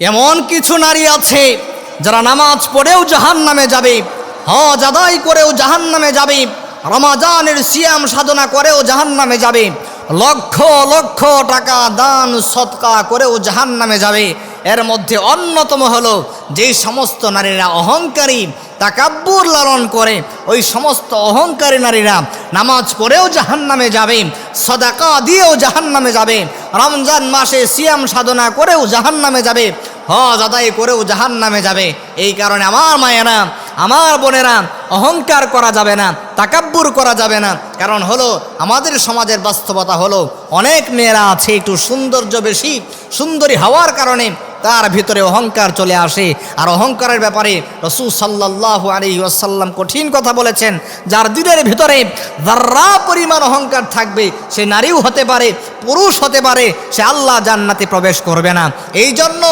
এমন কিছু নারী আছে যারা নামাজ পড়েও জাহান্নামে যাবে, হজ আদায় করেও জাহান্নামে যাবে, রমাজানের সিয়াম সাধনা করেও জাহান্নামে যাবে, লক্ষ লক্ষ টাকা দান সদকা করেও জাহান্নামে যাবে। এর মধ্যে অন্যতম হলো যেই সমস্ত নারীরা অহংকারী, তাকাব্বুর লালন করে, ওই সমস্ত অহংকারী নারীরা নামাজ পড়েও জাহান্নামে যাবে, সাদাকা দিয়েও জাহান্নামে যাবে, রমজান মাসে সিয়াম সাধনা করেও জাহান্নামে যাবে, হজ আদায় করেও জাহান্নামে যাবে। এই কারণে আমার মায়েরা, আমার বোনেরা, অহংকার করা যাবে না, তাকাব্বুর করা যাবে না। কারণ হলো আমাদের সমাজের বাস্তবতা হলো অনেক মেয়েরা আছে একটু সৌন্দর্য বেশি, সুন্দরী হওয়ার কারণে তার ভিতরে অহংকার চলে আসে। আর অহংকারের ব্যাপারে রাসূল সাল্লাল্লাহু আলাইহি ওয়াসাল্লাম কঠিন কথা বলেছেন, যার দিলের ভিতরে যাররা পরিমাণ অহংকার থাকবে সে নারীও হতে পারে, পুরুষ হতে পারে, সে আল্লাহ জান্নাতে প্রবেশ করবে না। এই জন্য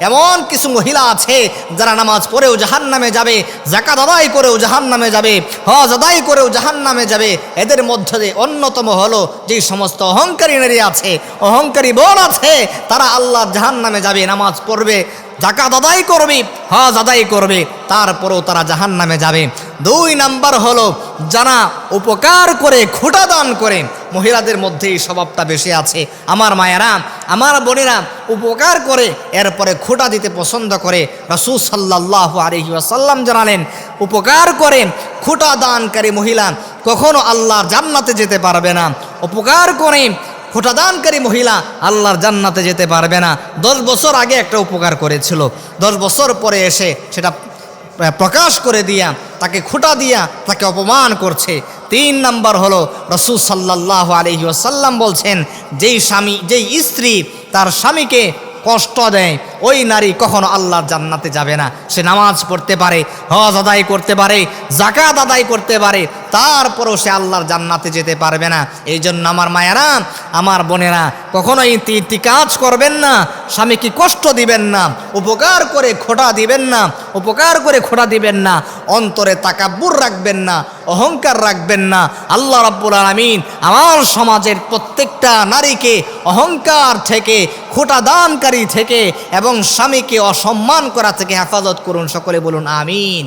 এমন কিছু মহিলা আছে যারা নামাজ পড়েও জাহান্নামে যাবে, যাকাত আদায় করেও জাহান্নামে যাবে, হজ আদায় করেও জাহান্নামে যাবে। এদের মধ্যে অন্যতম হলো যে সমস্ত অহংকারী নারী আছে, অহংকারী বোন আছে, তারা আল্লাহর জাহান্নামে যাবে। নামাজ পড়বে, যাকাত আদায় করবে, হজ আদায় করবে, তারপরেও তারা জাহান্নামে যাবে। 2 নাম্বার হলো যারা উপকার করে, খোঁটা দান করে। মহিলাদের মধ্যে এই স্বভাবটা বেশি আছে। আমার মায়েরা, আমার বোনেরা উপকার করে এরপরে খোঁটা দিতে পছন্দ করে। রাসূল সাল্লাল্লাহু আলাইহি ওয়াসাল্লাম জানালেন, উপকার করে খোঁটা দানকারী মহিলা কখনো আল্লাহর জান্নাতে যেতে পারবে না। উপকার করে খোঁটা দানকারী মহিলা আল্লাহর জান্নাতে যেতে পারবে না। 10 বছর আগে একটা উপকার করেছিল, 10 বছর পরে এসে সেটা প্রকাশ করে দিয়া, তাকে খোঁটা দিয়া তাকে অপমান করছে। 3 নাম্বার হলো রাসূল সাল্লাল্লাহু আলাইহি ওয়াসাল্লাম বলছেন, যেই স্বামী, যেই স্ত্রী তার স্বামীকে কষ্ট দেয়, ওই নারী কখনো আল্লাহর জান্নাতে যাবে না। সে নামাজ পড়তে পারে, হজ আদায় করতে পারে, যাকাত আদায় করতে পারে, তারপরও সে আল্লাহর জান্নাতে যেতে পারবে না। এই জন্য আমার মায়েরা, আমার বোনেরা কখনোই তিনটি কাজ করবেন না। স্বামীকে কষ্ট দিবেন না, উপকার করে খোঁটা দিবেন না, উপকার করে খোঁটা দিবেন না, অন্তরে তাকাব্বুর রাখবেন না, অহংকার রাখবেন না। আল্লাহ রাব্বুল আলামিন আমার সমাজের প্রত্যেকটা নারীকে অহংকার থেকে, খোঁটা দানকারী থেকে এবং স্বামীকে অসম্মান করা থেকে হেফাজত করুন। সকলে বলুন আমিন।